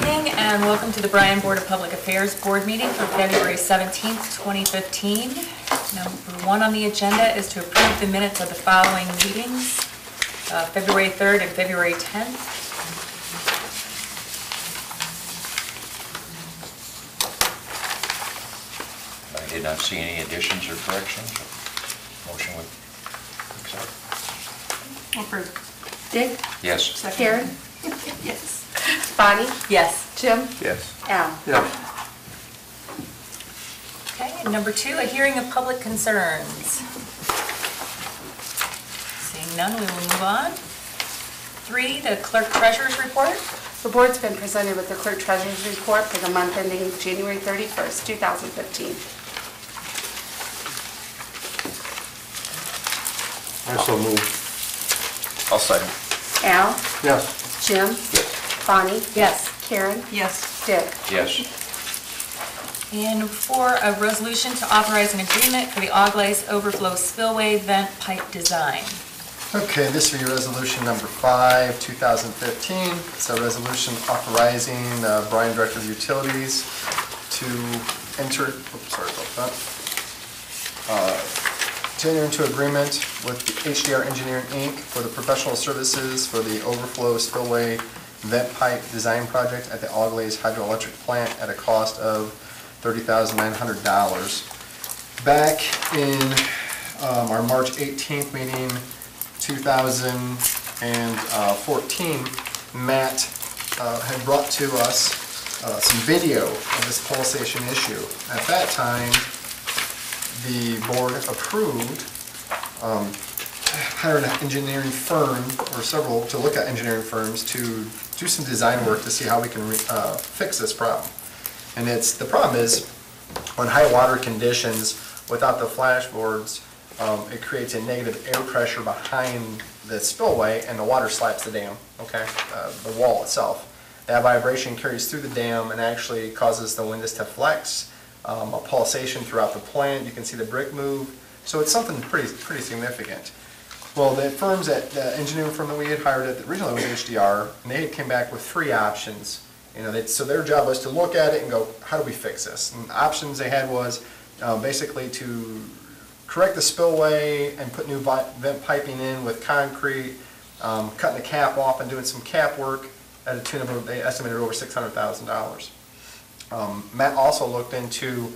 evening and welcome to the Bryan Board of Public Affairs Board meeting for February 17th, 2015. Number 1 on the agenda is to approve the minutes of the following meetings, February 3rd and February 10th. I did not see any additions or corrections. Motion would accept. Approved. Dick? Yes. Karen? Yes. Bonnie? Yes. Jim? Yes. Al? Yeah. Okay, and number 2, a hearing of public concerns. Seeing none, we will move on. 3, the clerk treasurer's report. The board's been presented with the clerk treasurer's report for the month ending January 31st, 2015. I so move. I'll second. Al? Yes. Jim? Yes. Bonnie? Yes. Karen? Yes. Dick? Yes. And 4, a resolution to authorize an agreement for the Auglaize Overflow Spillway Vent Pipe Design. Okay, this will be resolution number 5, 2015. It's a resolution authorizing Bryan Director of Utilities to enter, to enter into agreement with the HDR Engineering Inc. for the professional services for the overflow spillway vent pipe design project at the Auglaize Hydroelectric Plant at a cost of $30,900. Back in our March 18th meeting, 2014, Matt had brought to us some video of this pulsation issue. At that time, the board approved hiring an engineering firm, or several, to look at engineering firms to do some design work to see how we can fix this problem. And the problem is, on high water conditions, without the flashboards, it creates a negative air pressure behind the spillway and the water slaps the dam, okay, the wall itself. That vibration carries through the dam and actually causes the windows to flex, a pulsation throughout the plant. You can see the brick move. So it's something pretty significant. Well, the engineering firm that we had hired originally was HDR, and they had came back with 3 options. So their job was to look at it and go, how do we fix this? And the options they had was basically to correct the spillway and put new vent piping in with concrete, cutting the cap off and doing some cap work at a tune of, they estimated, over $600,000. Matt also looked into,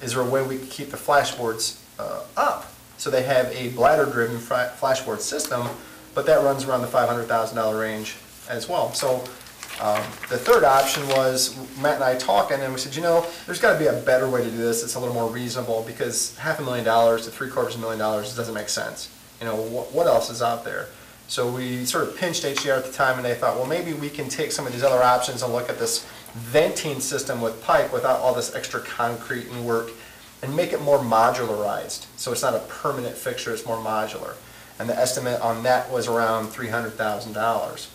is there a way we could keep the flashboards up? So they have a bladder-driven flashboard system, but that runs around the $500,000 range as well. So the third option was Matt and I talking, and we said, there's got to be a better way to do this. It's a little more reasonable, because $500,000 to $750,000 doesn't make sense. What else is out there? So we sort of pinched HDR at the time, and they thought, well, maybe we can take some of these other options and look at this venting system with pipe without all this extra concrete and work, and make it more modularized. So it's not a permanent fixture, it's more modular. And the estimate on that was around $300,000.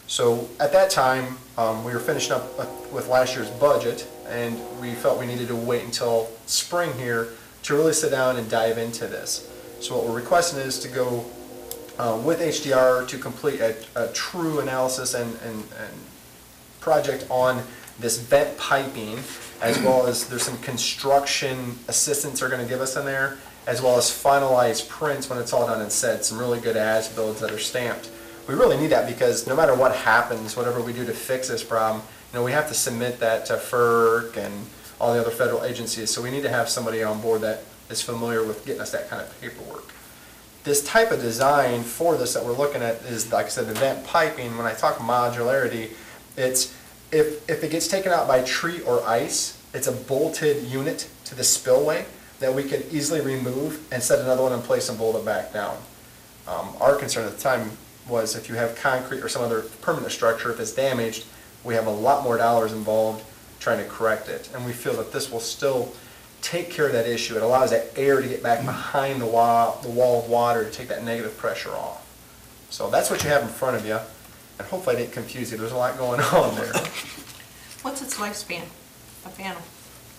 So at that time, we were finishing up with last year's budget, and we felt we needed to wait until spring here to really sit down and dive into this. So what we're requesting is to go with HDR to complete a true analysis and project on this vent piping, as well as there's some construction assistance they're going to give us in there, as well as finalized prints when it's all done and said, some really good as-builds that are stamped. We really need that because no matter what happens, whatever we do to fix this problem, we have to submit that to FERC and all the other federal agencies, so we need to have somebody on board that is familiar with getting us that kind of paperwork. This type of design for this that we're looking at is, like I said, the vent piping. When I talk modularity, it's if it gets taken out by tree or ice, it's a bolted unit to the spillway that we could easily remove and set another one in place and bolt it back down. Our concern at the time was if you have concrete or some other permanent structure, if it's damaged, we have a lot more dollars involved trying to correct it. And we feel that this will still take care of that issue. It allows that air to get back behind the wall of water to take that negative pressure off. So that's what you have in front of you. And hopefully I didn't confuse you. There's a lot going on there. What's its lifespan, a panel?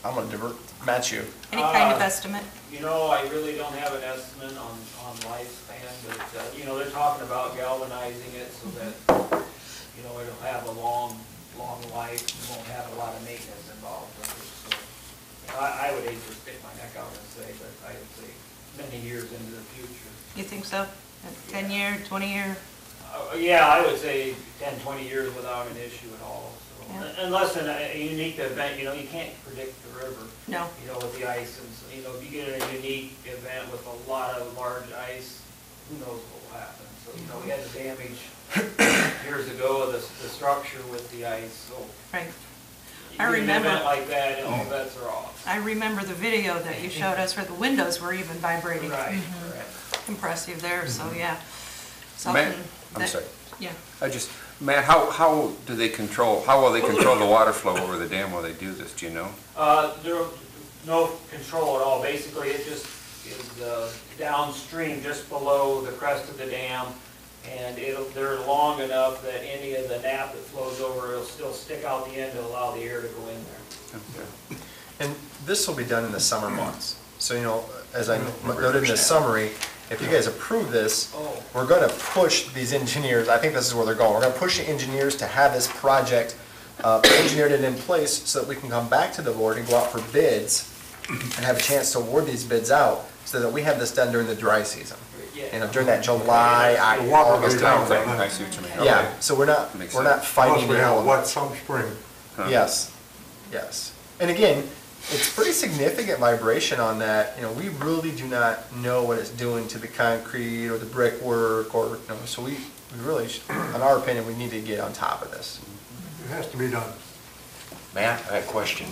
I'm going to match you. Any kind of estimate? I really don't have an estimate on lifespan, but, they're talking about galvanizing it so that, it'll have a long long life, and won't have a lot of maintenance involved with it, so. I would hate to stick my neck out and say, but I would say many years into the future. You think so? 10-year, 20-year? Yeah, I would say 10, 20 years without an issue at all, so. Yeah. Unless in a unique event, you know, you can't predict the river. No. You know, with the ice, and, so, you know, if you get in a unique event with a lot of large ice, who knows what will happen. So, you know, we had the damage years ago of the structure with the ice, so. Right. You I get remember. An event like that, and all bets are off. I remember the video that you showed us where the windows were even vibrating. Right, Mhm. correct. Impressive there, so yeah. Matt, Something I'm that- sorry. Yeah. Matt, how do they control, how will they control the water flow over the dam while they do this, do you know? There's no control at all. Basically, it just is downstream, just below the crest of the dam, and they're long enough that any of the nap that flows over, it'll still stick out the end to allow the air to go in there. Okay. And this will be done in the summer months. So, you know, as I noted in the summary, if you guys approve this, Oh. we're going to push these engineers, I think this is where they're going, we're going to push the engineers to have this project engineered and in place so that we can come back to the board and go out for bids and have a chance to award these bids out so that we have this done during the dry season. Yeah. You know, during that July, August Okay, timeframe. I see what you mean. Yeah, Okay. so we're not Makes fighting Plus, we the have a element. wet some spring. Huh. Yes, yes. And again, it's pretty significant vibration on that. You know, we really do not know what it's doing to the concrete or the brickwork or, you know, so we really, in our opinion, we need to get on top of this. It has to be done. Matt, I have a question.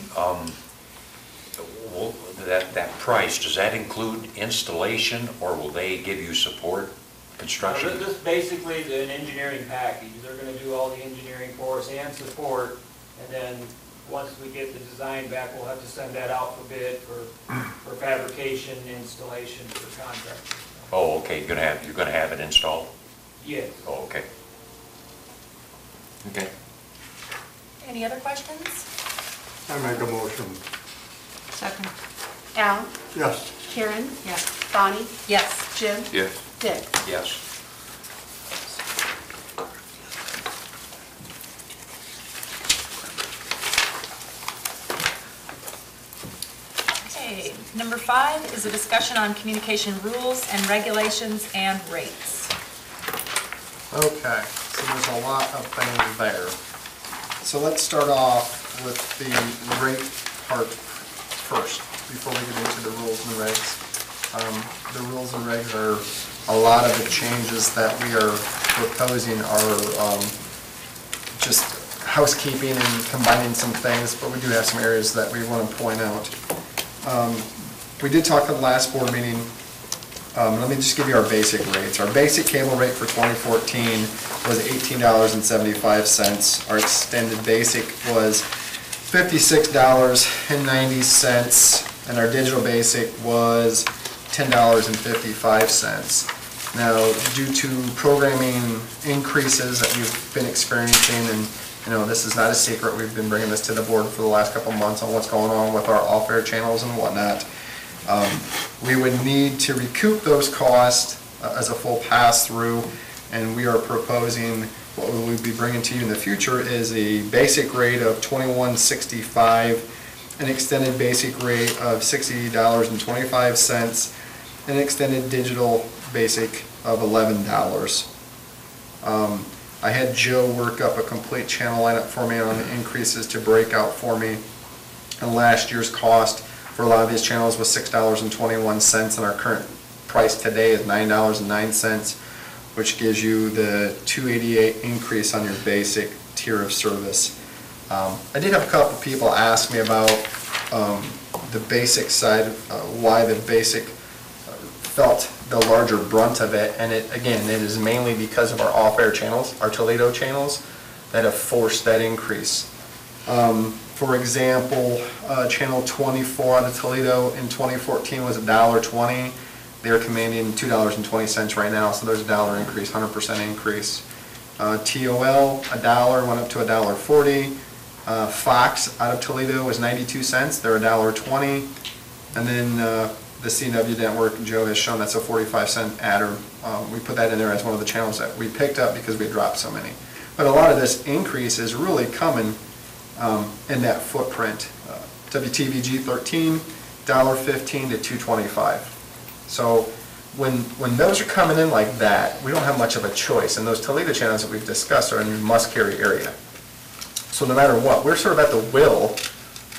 That price, does that include installation, or will they give you support, construction? This basically is an engineering package. They're gonna do all the engineering for us and support, and then once we get the design back, we'll have to send that out for bid for fabrication, installation for contractors. Oh, okay, you're gonna have it installed? Yes. Oh, okay. Okay. Any other questions? I make a motion. Second. Al, Yes. Karen, Yes. Bonnie, Yes. Jim, Yes. Dick. Yes. Okay, number 5 is a discussion on communication rules and regulations and rates. Okay, so there's a lot of things there. So let's start off with the rate part first, before we get into the rules and regs. The rules and regs are, a lot of the changes that we are proposing are just housekeeping and combining some things, but we do have some areas that we want to point out. We did talk at the last board meeting, let me just give you our basic rates. Our basic cable rate for 2014 was $18.75. Our extended basic was $56.90, and our digital basic was $10.55. Now, due to programming increases that we've been experiencing, and you know, this is not a secret, we've been bringing this to the board for the last couple of months on what's going on with our off-air channels and whatnot. We would need to recoup those costs as a full pass-through, and we are proposing, what we will be bringing to you in the future is a basic rate of $21.65, an extended basic rate of $60.25, and an extended digital basic of $11. I had Joe work up a complete channel lineup for me on the increases to break out for me. And last year's cost for a lot of these channels was $6.21, and our current price today is $9.09, which gives you the $2.88 increase on your basic tier of service. I did have a couple people ask me about the basic side, why the basic felt the larger brunt of it, and it is mainly because of our off-air channels, our Toledo channels, that have forced that increase. For example, channel 24 out of Toledo in 2014 was $1.20. They're commanding $2.20 right now, so there's a $1 increase, 100% increase. TOL, $1, went up to $1.40. Fox out of Toledo was 92 cents, they're $1.20. And then the CW network, Joe has shown that's a 45-cent adder. We put that in there as one of the channels that we picked up because we dropped so many. But a lot of this increase is really coming in that footprint. WTVG 13, $1.15 to $2.25. So when those are coming in like that, we don't have much of a choice. And those Toledo channels that we've discussed are in the must-carry area. So no matter what, we're sort of at the will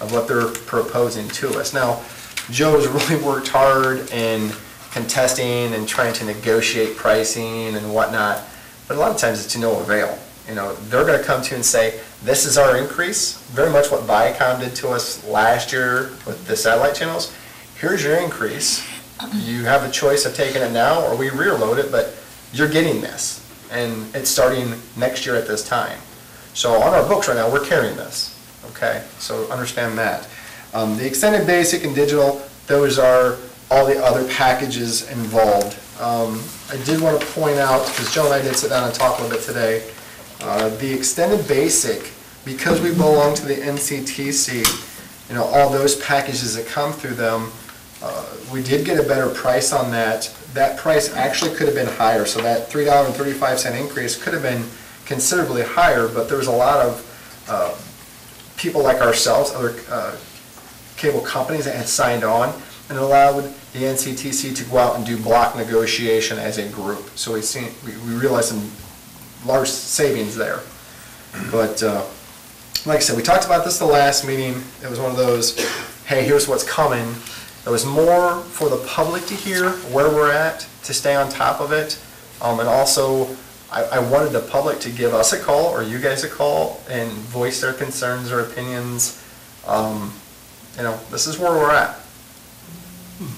of what they're proposing to us. Now, Joe's really worked hard in contesting and trying to negotiate pricing and whatnot, but a lot of times it's to no avail. You know, they're going to come to you and say, this is our increase, very much what Viacom did to us last year with the satellite channels. Here's your increase. You have a choice of taking it now or we reload it, but you're getting this. And it's starting next year at this time. So on our books right now, we're carrying this. Okay, so understand that. The extended basic and digital, those are all the other packages involved. I did want to point out, because Joe and I did sit down and talk a little bit today, the extended basic, because we belong to the NCTC, you know, all those packages that come through them, we did get a better price on that. That price actually could have been higher, so that $3.35 increase could have been considerably higher, but there was a lot of people like ourselves, other cable companies that had signed on, and allowed the NCTC to go out and do block negotiation as a group. So we realized some large savings there. But like I said, we talked about this the last meeting. It was one of those, hey, here's what's coming. It was more for the public to hear where we're at, to stay on top of it. And also, I wanted the public to give us a call, or you guys a call, and voice their concerns or opinions. You know, this is where we're at.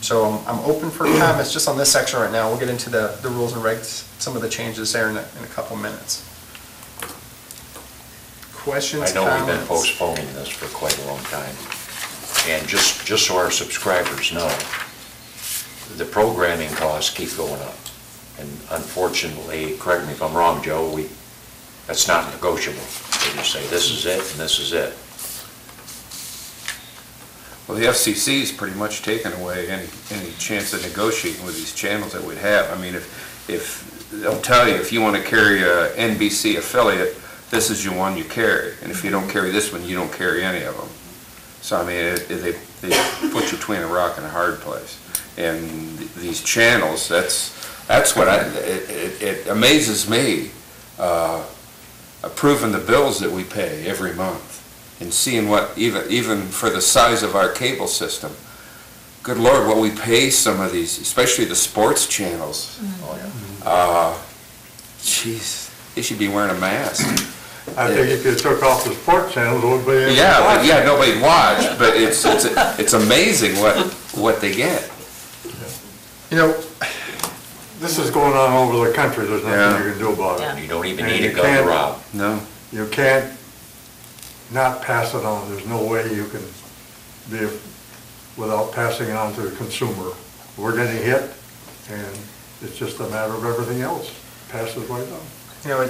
So I'm open for comments just on this section right now. We'll get into the rules and regs, some of the changes there in a couple minutes. Questions, I know we've been comments? postponing this for quite a long time. And just so our subscribers know, the programming costs keep going up. And unfortunately, correct me if I'm wrong, Joe, that's not negotiable. They just say, this is it and this is it. Well, the FCC's pretty much taken away any chance of negotiating with these channels that we'd have. I mean, if they'll tell you, if you want to carry a NBC affiliate, this is your one you carry. And if you don't carry this one, you don't carry any of them. So, I mean, they put you between a rock and a hard place. And these channels, that's what it amazes me, approving the bills that we pay every month and seeing what, even for the size of our cable system, good Lord, what we pay some of these, especially the sports channels. Jeez, they should be wearing a mask. I think if you took off the sports channels, it would be. Yeah, nobody'd watch, but it's amazing what they get. You know, This is going on all over the country, there's nothing you can do about it. You don't even And need you a gun to can't- rob. No. You can't not pass it on, there's no way you can be without passing it on to the consumer. We're getting hit, and it's just a matter of everything else, passes right on. you know,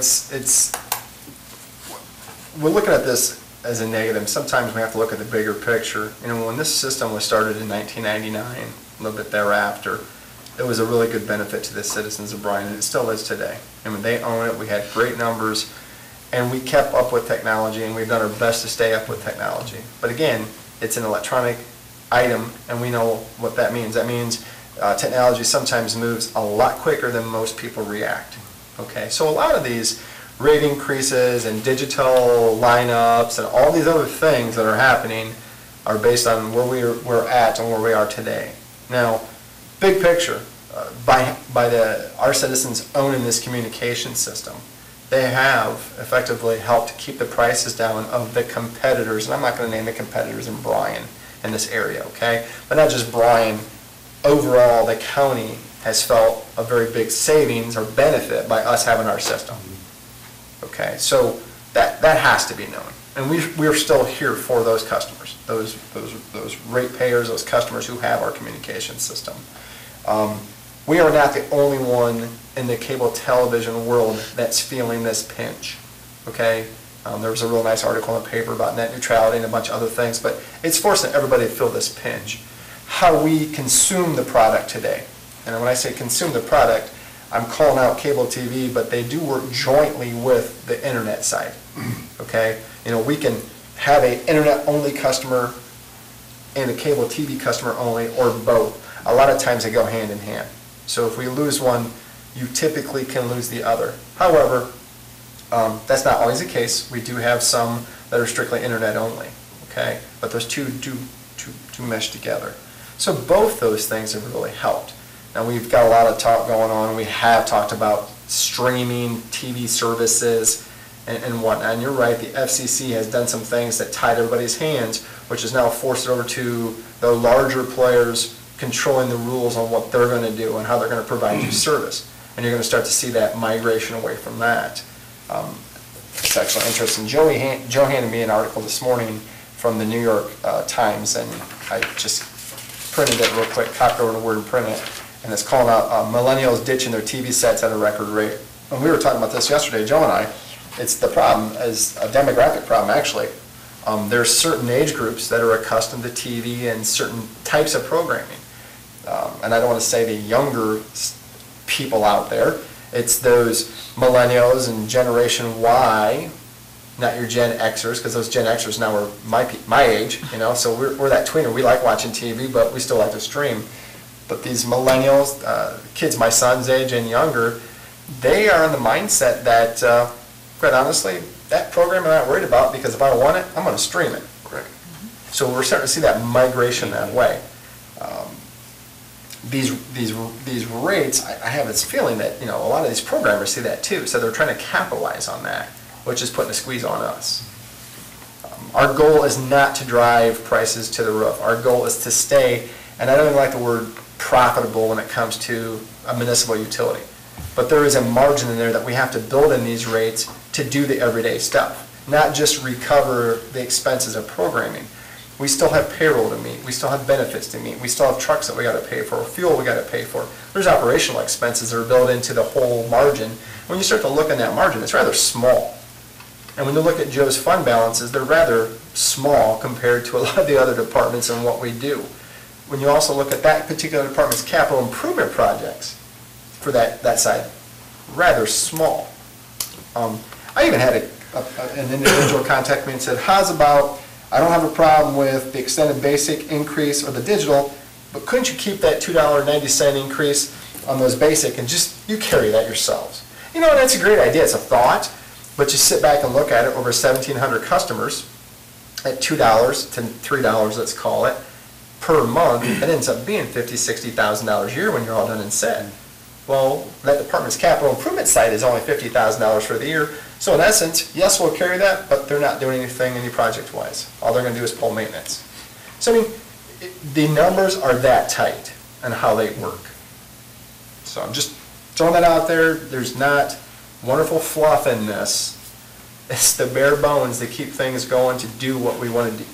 we're looking at this as a negative. Sometimes we have to look at the bigger picture. You know, when this system was started in 1999, a little bit thereafter, it was a really good benefit to the citizens of Bryan, and it still is today. I mean, they own it, we had great numbers, and we kept up with technology, and we've done our best to stay up with technology. But again, it's an electronic item, and we know what that means. That means technology sometimes moves a lot quicker than most people react. Okay, so a lot of these rate increases and digital lineups and all these other things that are happening are based on where we're at and where we are today. Now, big picture, by our citizens owning this communication system, they have effectively helped keep the prices down of the competitors, and I'm not going to name the competitors in Bryan in this area, okay? But not just Bryan, overall the county has felt a very big savings or benefit by us having our system. Okay, so that has to be known. And we're still here for those customers, those ratepayers, those customers who have our communication system. We are not the only one in the cable television world that's feeling this pinch, okay? There was a real nice article in the paper about net neutrality and a bunch of other things, but it's forcing everybody to feel this pinch. How we consume the product today. And when I say consume the product, I'm calling out cable TV, but they do work jointly with the internet side, okay? You know, we can have a internet-only customer and a cable TV customer only, or both. A lot of times they go hand in hand. So if we lose one, you typically can lose the other. However, that's not always the case. We do have some that are strictly internet only, okay? But those two do mesh together. So both those things have really helped. Now, we've got a lot of talk going on. We have talked about streaming TV services and whatnot. And you're right, the FCC has done some things that tied everybody's hands, which has now forced it over to the larger players controlling the rules on what they're going to do and how they're going to provide you service. And you're going to start to see that migration away from that. It's actually interesting. Joe handed me an article this morning from the New York Times, and I just printed it real quick, copied over to Word and printed it. And it's calling out millennials ditching their TV sets at a record rate. And we were talking about this yesterday, Joe and I. It's the problem, as a demographic problem actually. There's certain age groups that are accustomed to TV and certain types of programming. And I don't want to say the younger people out there. It's those millennials and Generation Y, not your Gen Xers, because those Gen Xers now are my age, you know, so we're that tweener. We like watching TV, but we still like to stream. But these millennials, kids my son's age and younger, they are in the mindset that, quite honestly, that program I'm not worried about, because if I want it, I'm going to stream it. Correct. So we're starting to see that migration that way. These rates, I have this feeling that, you know, a lot of these programmers see that too, so they're trying to capitalize on that, which is putting a squeeze on us. Our goal is not to drive prices to the roof. Our goal is to stay, and I don't even like the word profitable when it comes to a municipal utility, but there is a margin in there that we have to build in these rates to do the everyday stuff, not just recover the expenses of programming. We still have payroll to meet, we still have benefits to meet, we still have trucks that we got to pay for, fuel we got to pay for. There's operational expenses that are built into the whole margin. When you start to look at that margin, it's rather small. And when you look at Joe's fund balances, they're rather small compared to a lot of the other departments and what we do. When you also look at that particular department's capital improvement projects for that side, rather small. I even had an individual contact me and said, how's about, I don't have a problem with the extended basic increase or the digital, but couldn't you keep that $2.90 increase on those basic and just, you carry that yourselves? You know, that's a great idea, it's a thought, but you sit back and look at it over 1,700 customers at $2 to $3, let's call it, per month, it ends up being $50,000, $60,000 a year when you're all done and said. Well, that department's capital improvement side is only $50,000 for the year. So in essence, yes, we'll carry that, but they're not doing anything any project-wise. All they're going to do is pull maintenance. So I mean, the numbers are that tight and how they work. So I'm just throwing that out there. There's not wonderful fluff in this. It's the bare bones that keep things going to do what we want to do.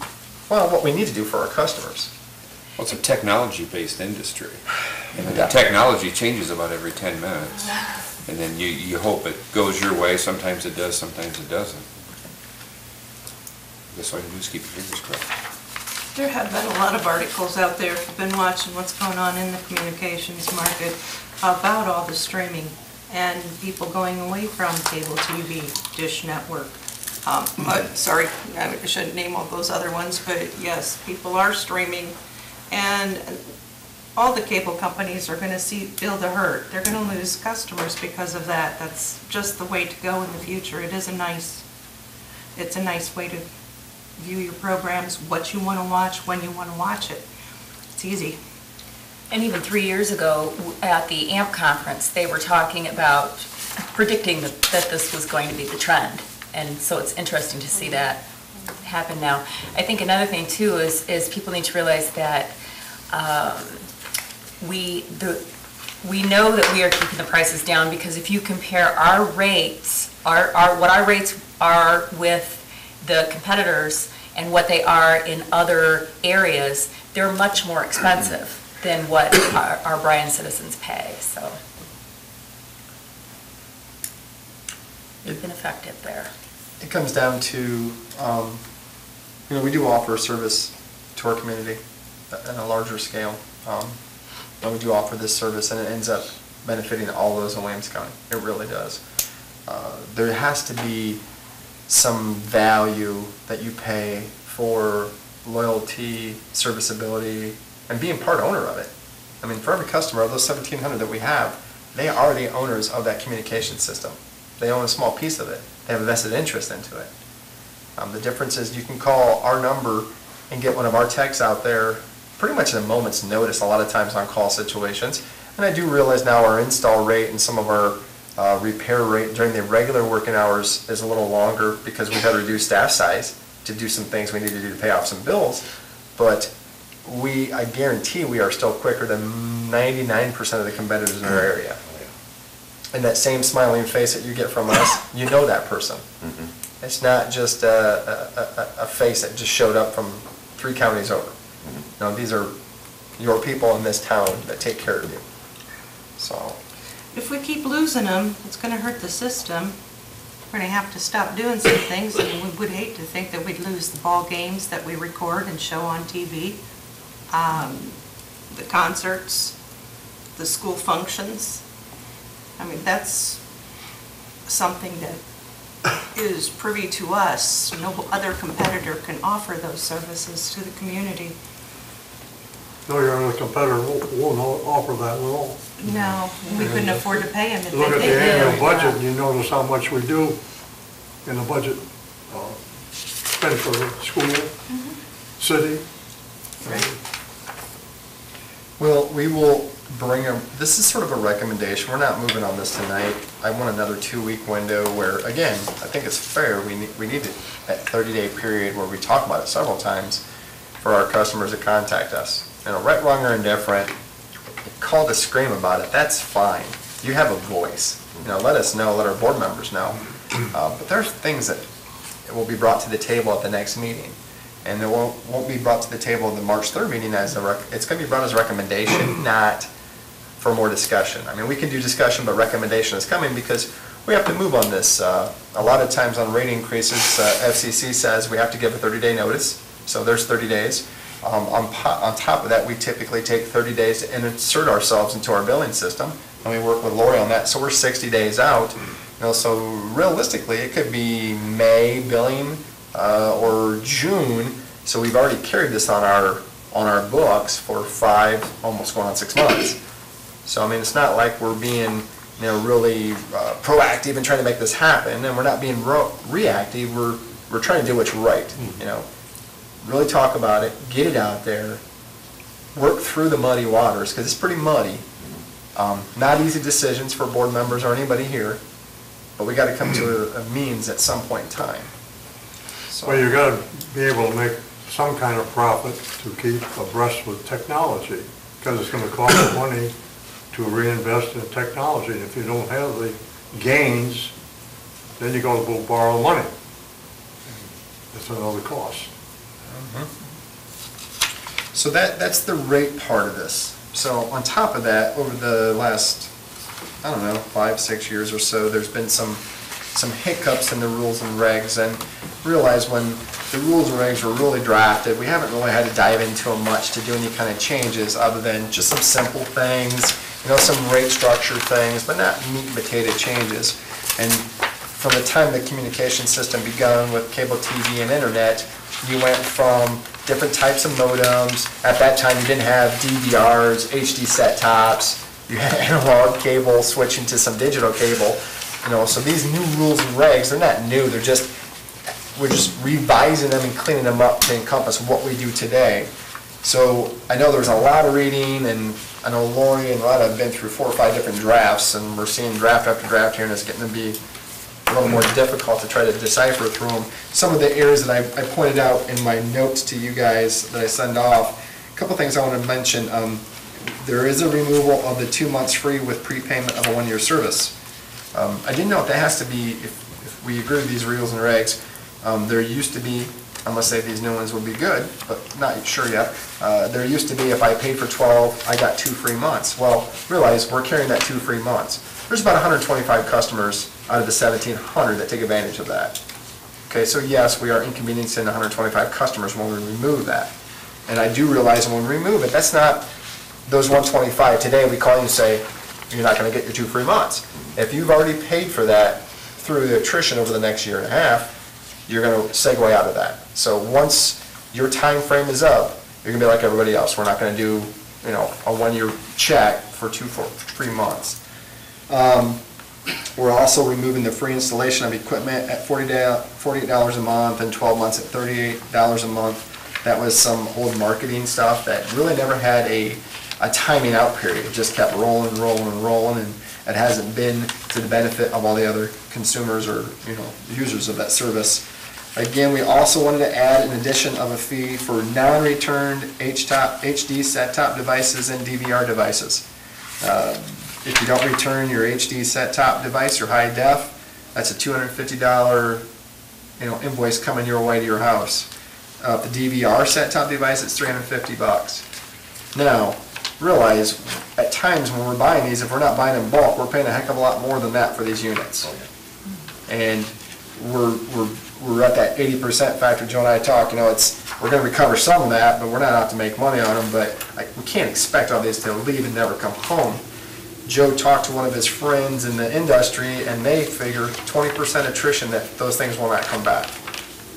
Well, what we need to do for our customers. Well, it's a technology-based industry. And the technology changes about every 10 minutes. And then you hope it goes your way. Sometimes it does, sometimes it doesn't. That's all you do is keep your fingers crossed. There have been a lot of articles out there, if you've been watching what's going on in the communications market, about all the streaming and people going away from cable TV, Dish Network. Sorry, I shouldn't name all those other ones, but yes, people are streaming, and all the cable companies are going to feel the hurt. They're going to lose customers because of that. That's just the way to go in the future. It's a nice way to view your programs, what you want to watch, when you want to watch it. It's easy. And even 3 years ago at the AMP conference, they were talking about predicting that this was going to be the trend. And so it's interesting to see that happen now. I think another thing too is people need to realize that we know that we are keeping the prices down, because if you compare our rates, what our rates are with the competitors and what they are in other areas, they're much more expensive than what our Bryan citizens pay. So we've been effective there. It comes down to, we do offer a service to our community on a larger scale. And we do offer this service, and it ends up benefiting all those in Williams County. It really does. There has to be some value that you pay for loyalty, serviceability, and being part owner of it. I mean, for every customer of those 1,700 that we have, they are the owners of that communication system. They own a small piece of it. They have a vested interest into it. The difference is you can call our number and get one of our techs out there pretty much at a moment's notice, a lot of times on call situations. And I do realize now our install rate and some of our repair rate during the regular working hours is a little longer because we've had to reduce staff size to do some things we need to do to pay off some bills. But I guarantee we are still quicker than 99% of the competitors in our area. And that same smiling face that you get from us, you know that person. It's not just a face that just showed up from 3 counties over. No, these are your people in this town that take care of you. So, If we keep losing them, it's going to hurt the system. We're going to have to stop doing some things, and we would hate to think that we'd lose the ball games that we record and show on TV, the concerts, the school functions. I mean, that's something that is privy to us. No other competitor can offer those services to the community. No, your other competitor won't offer that at all. No, we couldn't afford to pay them if Look at they the did. annual budget, and you notice how much we do in the budget, spend for the school, city. well, we will bring this is sort of a recommendation. We're not moving on this tonight. I want another 2-week window where, again, I think it's fair. We need that 30-day period where we talk about it several times for our customers to contact us. You know, right, wrong, or indifferent, call to scream about it, that's fine. You have a voice. You know, let us know, let our board members know. But there's things that will be brought to the table at the next meeting. And it won't be brought to the table at the March 3rd meeting as it's going to be brought as a recommendation, not for more discussion. I mean, we can do discussion, but recommendation is coming because we have to move on this. A lot of times on rate increases, FCC says we have to give a 30-day notice, so there's 30 days. On top of that, we typically take 30 days to insert ourselves into our billing system, and we work with Lori on that, so we're 60 days out. You know, so realistically, it could be May billing or June, so we've already carried this on our books for 5, almost going on 6 months. So I mean, it's not like we're being really proactive and trying to make this happen, and we're not being reactive. We're trying to do what's right. Really talk about it, get it out there, work through the muddy waters, because it's pretty muddy. Not easy decisions for board members or anybody here, but we got to come to a means at some point in time. So, Well, you got to be able to make some kind of profit to keep abreast with technology, because it's going to cost money to reinvest in technology. And if you don't have the gains, then you got to go borrow money. It's another cost. So that's the rate part of this. So on top of that, over the last, I don't know, 5, 6 years or so, there's been some hiccups in the rules and regs, and realize when the rules and regs were really drafted, we haven't really had to dive into them much to do any kind of changes other than just some simple things, some rate structure things, but not meat and potato changes. And from the time the communication system begun with cable TV and internet, you went from different types of modems. At that time, you didn't have DVRs, HD set-tops. You had analog cable switching to some digital cable. So these new rules and regs, they're not new. We're just revising them and cleaning them up to encompass what we do today. So I know there's a lot of reading, and I know Lori and Rod have been through 4 or 5 different drafts, and we're seeing draft after draft here, and it's getting to be a little more difficult to try to decipher through them. Some of the areas that I pointed out in my notes to you guys that I send off, a couple things I want to mention. There is a removal of the 2 months free with prepayment of a 1-year service. I didn't know if that has to be, if we agree with these rules and regs, there used to be, I'm going to say these new ones would be good, but not sure yet. There used to be if I paid for 12, I got 2 free months. Well, realize we're carrying that 2 free months. There's about 125 customers out of the 1,700 that take advantage of that. Okay, so yes, we are inconveniencing 125 customers when we remove that. And I do realize when we remove it, that's not those 125. Today we call you and say, you're not gonna get your 2 free months. If you've already paid for that through the attrition over the next year and a half, you're gonna segue out of that. So once your time frame is up, you're gonna be like everybody else. We're not gonna do, you know, a 1-year check for 2 free months. We're also removing the free installation of equipment at $48 a month and 12 months at $38 a month. That was some old marketing stuff that really never had a timing out period. It just kept rolling, and it hasn't been to the benefit of all the other consumers or, you know, users of that service. Again, we also wanted to add an addition of a fee for non-returned HD set-top devices and DVR devices. If you don't return your HD set-top device or high def, that's a $250, you know, invoice coming your way to your house. The DVR set-top device, it's $350. Now, realize, at times when we're buying these, if we're not buying in bulk, we're paying a heck of a lot more than that for these units. And we're at that 80% factor. Joe and I talk, you know, we're going to recover some of that, but we're not out to make money on them. But we can't expect all these to leave and never come home. Joe talked to one of his friends in the industry, and they figure 20% attrition that those things will not come back.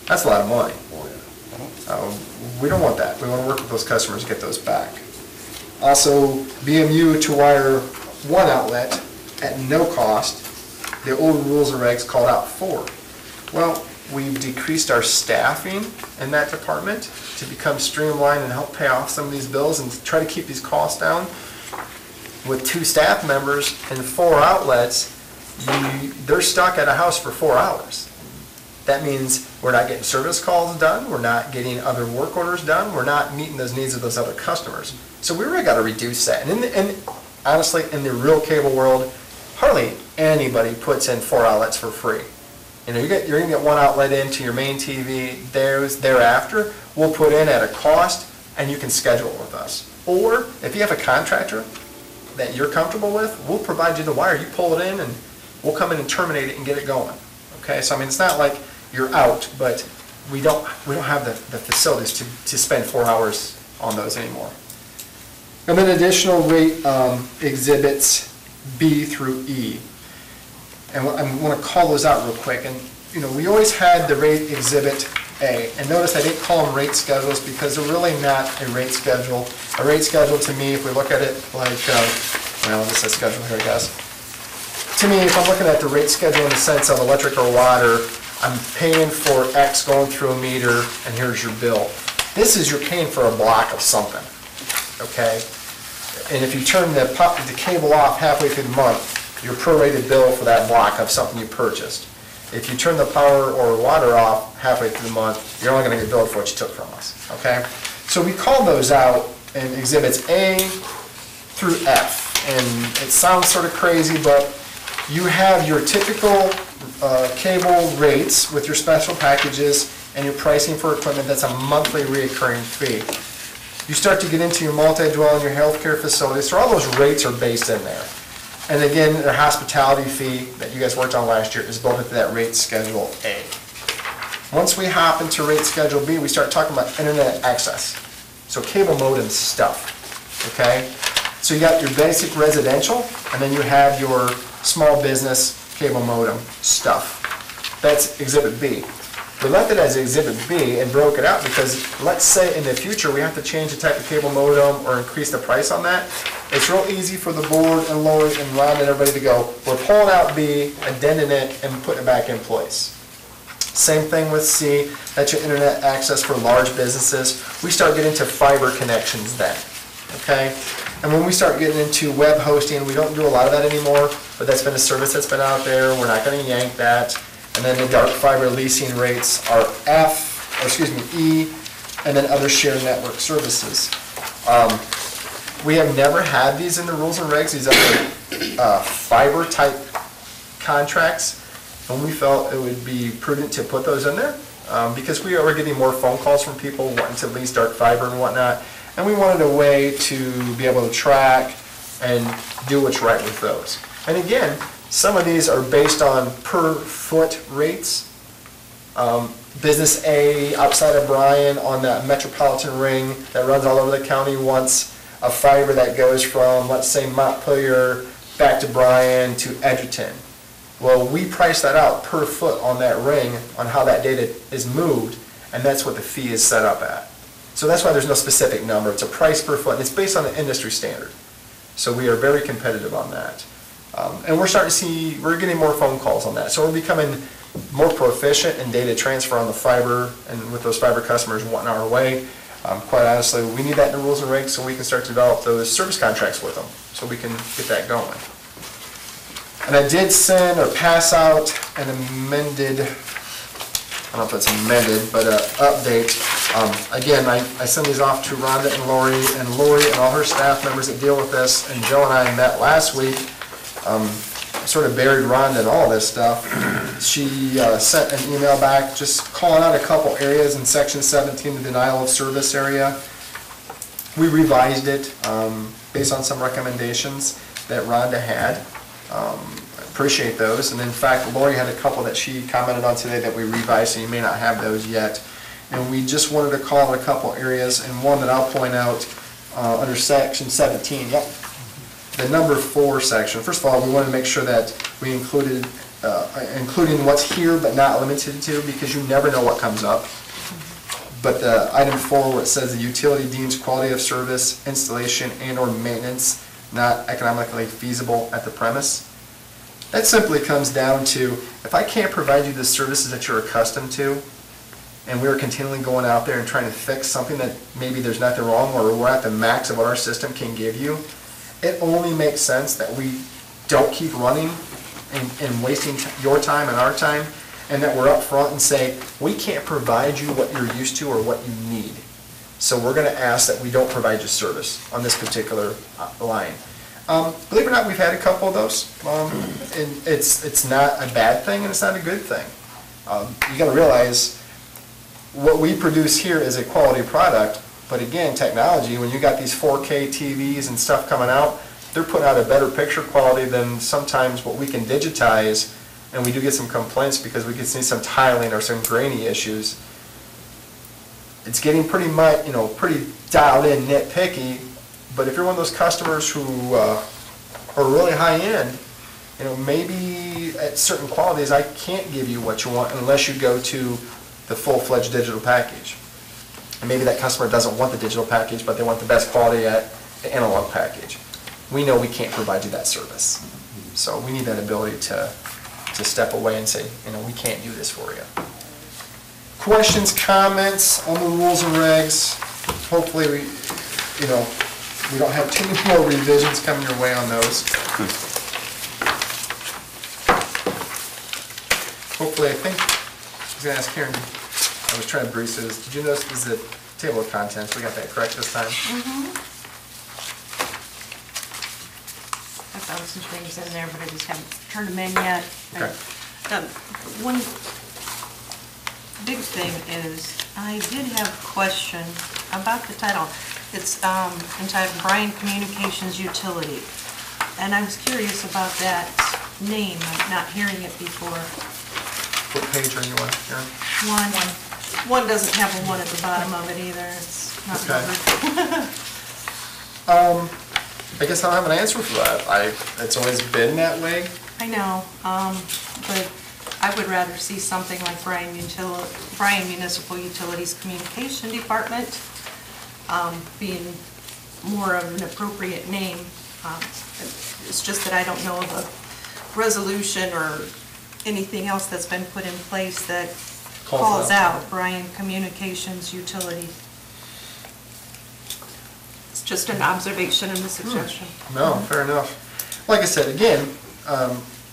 That's a lot of money. We don't want that. We want to work with those customers to get those back. Also, BMU to wire 1 outlet at no cost. The old rules and regs called out 4. Well, we've decreased our staffing in that department to become streamlined and help pay off some of these bills and try to keep these costs down. With 2 staff members and 4 outlets, they're stuck at a house for 4 hours. That means we're not getting service calls done, we're not getting other work orders done, we're not meeting those needs of those other customers. So we really got to reduce that. And honestly, in the real cable world, hardly anybody puts in 4 outlets for free. You know, you're going to get 1 outlet into your main TV, thereafter, we'll put in at a cost, and you can schedule it with us. Or, if you have a contractor that you're comfortable with, we'll provide you the wire. You pull it in, and we'll come in and terminate it and get it going. Okay, so I mean, it's not like you're out, but we don't have the facilities to spend 4 hours on those anymore. And then additional rate exhibits B through E. And I want to call those out real quick. And, you know, we always had the rate exhibit A. And notice I didn't call them rate schedules because they're really not a rate schedule. A rate schedule to me, if we look at it like, well, this is a schedule here, I guess. To me, if I'm looking at the rate schedule in the sense of electric or water, I'm paying for X going through a meter, and here's your bill. This is you're paying for a block of something, okay? And if you turn the cable off halfway through the month, your prorated bill for that block of something you purchased. If you turn the power or water off halfway through the month, you're only going to get billed for what you took from us, okay? So we call those out in exhibits A through F. And it sounds sort of crazy, but you have your typical cable rates with your special packages and your pricing for equipment that's a monthly recurring fee. You start to get into your multi-dwelling, your healthcare facilities, so all those rates are based in there. And again, their hospitality fee that you guys worked on last year is built into that rate schedule A. Once we hop into rate schedule B, we start talking about internet access. So cable modem stuff, okay? So you got your basic residential, and then you have your small business cable modem stuff. That's exhibit B. We left it as exhibit B and broke it out because let's say in the future we have to change the type of cable modem or increase the price on that. It's real easy for the board and Lori and Ron and everybody to go, we're pulling out B, addending it, and putting it back in place. Same thing with C, that's your internet access for large businesses. We start getting to fiber connections then, okay? And when we start getting into web hosting, we don't do a lot of that anymore, but that's been a service that's been out there. We're not going to yank that. And then the dark fiber leasing rates are E, and then other shared network services. We have never had these in the rules and regs, these other fiber type contracts, and we felt it would be prudent to put those in there because we are getting more phone calls from people wanting to lease dark fiber and whatnot, and we wanted a way to be able to track and do what's right with those. And again, some of these are based on per foot rates. Business A outside of Bryan on that metropolitan ring that runs all over the county wants a fiber that goes from, let's say, Montpelier back to Bryan to Edgerton. Well, we price that out per foot on that ring on how that data is moved, and that's what the fee is set up at. So that's why there's no specific number. It's a price per foot, and it's based on the industry standard. So we are very competitive on that. And we're starting to see, we're getting more phone calls on that. So we're becoming more proficient in data transfer on the fiber, and with those fiber customers wanting our way. Quite honestly, we need that in the rules and regs so we can start to develop those service contracts with them, so we can get that going. And I did send or pass out an amended, I don't know if it's amended, but an update. Again, I send these off to Rhonda and Lori and all her staff members that deal with this, and Joe and I met last week. Sort of buried Rhonda in all this stuff. She sent an email back just calling out a couple areas in section 17, the denial of service area. We revised it based on some recommendations that Rhonda had. Appreciate those. And in fact, Lori had a couple that she commented on today that we revised, so you may not have those yet. And we just wanted to call out a couple areas, and one that I'll point out under section 17. Yep. The number 4 section. First of all, we wanted to make sure that we included, including what's here but not limited to, because you never know what comes up. But the item 4 where it says the utility deems quality of service, installation, and/or maintenance not economically feasible at the premise. That simply comes down to, if I can't provide you the services that you're accustomed to, and we're continually going out there and trying to fix something that maybe there's nothing wrong, or we're at the max of what our system can give you, it only makes sense that we don't keep running and wasting your time and our time, and that we're up front and say, we can't provide you what you're used to or what you need. So we're going to ask that we don't provide you service on this particular line. Believe it or not, we've had a couple of those. And it's not a bad thing and it's not a good thing. You got to realize what we produce here is a quality product. But again, technology, when you got these 4K TVs and stuff coming out, they're putting out a better picture quality than sometimes what we can digitize, and we do get some complaints because we can see some tiling or some grainy issues. It's getting pretty much, pretty dialed in, nitpicky, but if you're one of those customers who are really high end, maybe at certain qualities I can't give you what you want unless you go to the full-fledged digital package. And maybe that customer doesn't want the digital package, but they want the best quality at the analog package. We know we can't provide you that service. So we need that ability to step away and say, we can't do this for you. Questions, comments on the rules and regs? Hopefully we don't have too many more revisions coming your way on those. Hopefully, I was going to ask Karen, I was trying to breeze through this. Did you notice this is the table of contents? We got that correct this time? Mm-hmm. I found some things in there, but I just haven't turned them in yet. Okay. One big thing is, I did have a question about the title. It's entitled Bryan Communications Utility. And I was curious about that name. I'm not hearing it before. What page are you on, Karen? One doesn't have a 1 at the bottom of it either. It's not Okay. numbered. I guess I don't have an answer for that. It's always been that way. I know, but I would rather see something like Bryan Municipal Utilities Communication Department being more of an appropriate name. It's just that I don't know of a resolution or anything else that's been put in place that calls out Bryan Communications Utility. It's just an observation and a suggestion. No, fair enough. Like I said, again,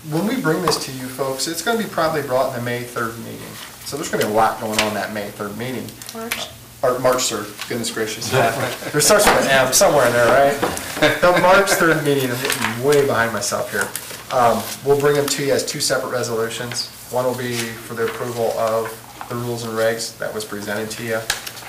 when we bring this to you folks, it's going to be probably brought in the May 3rd meeting. So there's going to be a lot going on that May 3rd meeting. Or March 3rd, goodness gracious. There starts with an M somewhere in there, right? The March 3rd meeting, I'm getting way behind myself here. We'll bring them to you as 2 separate resolutions. One will be for the approval of the rules and regs that was presented to you.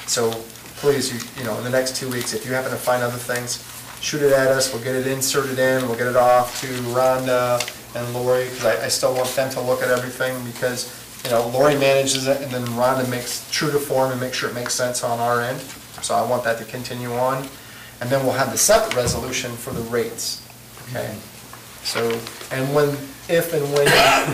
So please, in the next 2 weeks, if you happen to find other things, shoot it at us. We'll get it inserted in. We'll get it off to Rhonda and Lori, because I still want them to look at everything, because Lori manages it, and then Rhonda makes true to form and make sure it makes sense on our end. So I want that to continue on. And then we'll have the separate resolution for the rates. Okay. So, and when, if and when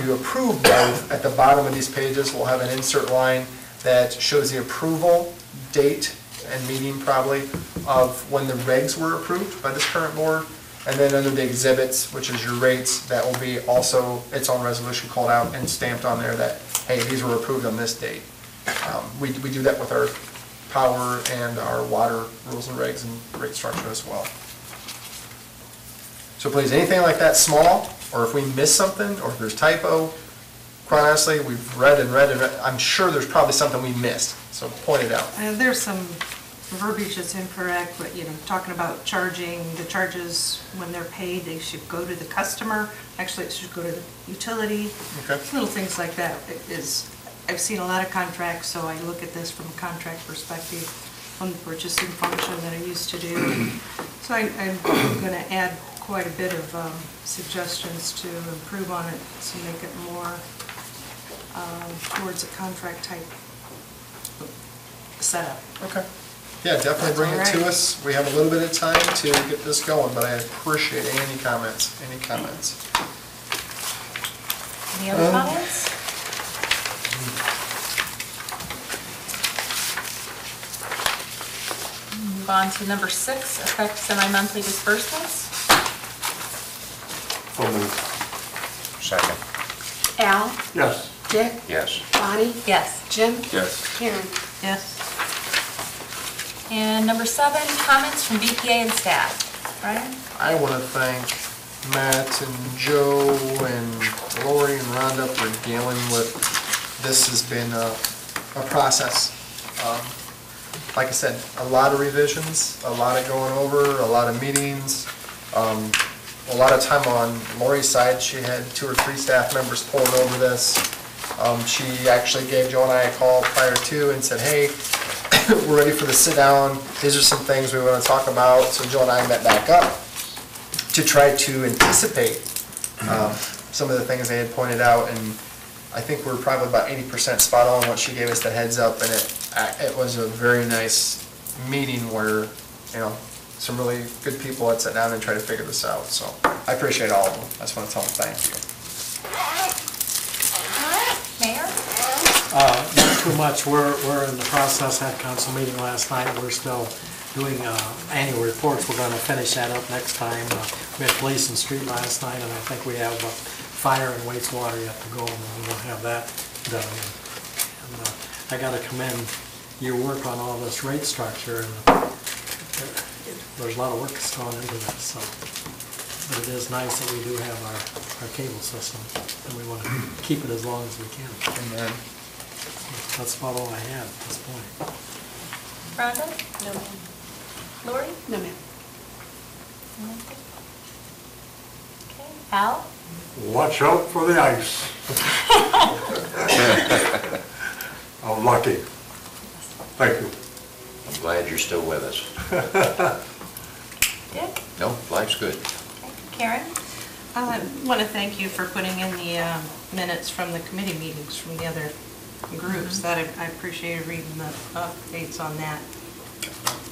you approve both, at the bottom of these pages, we'll have an insert line that shows the approval date and meeting probably of when the regs were approved by this current board. And then under the exhibits, which is your rates, that will be also its own resolution called out and stamped on there that, hey, these were approved on this date. We do that with our power and our water rules and regs and rate structure as well. So please, anything like that small, or if we miss something, or if there's typo, quite honestly, we've read and read and read. I'm sure there's probably something we missed, so point it out. There's some verbiage that's incorrect, but, talking about charging, the charges, when they're paid, they should go to the customer. Actually, it should go to the utility. Okay. Little things like that. I've seen a lot of contracts, so I look at this from a contract perspective, from the purchasing function that I used to do. So I'm going to add quite a bit of suggestions to improve on it, to make it more towards a contract type setup. Okay. Yeah, definitely bring it to us. We have a little bit of time to get this going, but I appreciate any comments, Any other comments? Move on to number 6, affect semi-monthly disbursements. So moved. Second. Al? Yes. Dick? Yes. Bonnie? Yes. Jim? Yes. Karen? Yes. And number 7, comments from BPA and staff. Brian? I want to thank Matt and Joe and Lori and Rhonda for dealing with, this has been a process. Like I said, a lot of revisions, a lot of going over, a lot of meetings, a lot of time on Lori's side. She had 2 or 3 staff members pulling over this. She actually gave Joe and I a call prior to and said, hey, we're ready for the sit down. These are some things we want to talk about. So Joe and I met back up to try to anticipate some of the things they had pointed out. And I think we're probably about 80% spot on what she gave us the heads up. And it was a very nice meeting where, some really good people had sat down and tried to figure this out. So I appreciate all of them. I just want to tell them thank you. Mayor? Not too much. We're in the process, had council meeting last night. We're still doing annual reports. We're going to finish that up next time. We had police and street last night, and I think we have fire and wastewater yet to go, and we won't have that done. And I got to commend your work on all this rate structure, and there's a lot of work that's gone into this. So, but it is nice that we do have our cable system, and we want to keep it as long as we can. Amen. That's about all I have at this point. Rhonda? No, ma'am. Lori? No, ma'am. Okay. Al? Watch out for the ice. I'm lucky. Thank you. I'm glad you're still with us. Dick? No, life's good. Karen? I want to thank you for putting in the minutes from the committee meetings from the other groups. That I appreciated reading the updates on that.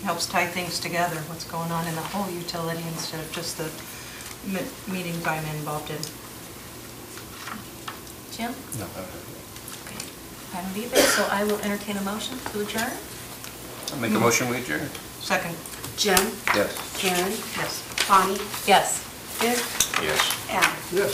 Helps tie things together, what's going on in the whole utility instead of just the meetings I'm involved in. Jim? No. Okay. I don't either, so I will entertain a motion to adjourn. I'll make a motion, we adjourn. Second. Jim? Yes. Karen? Yes. Bonnie? Yes. Dick? Yes. Al? Yes.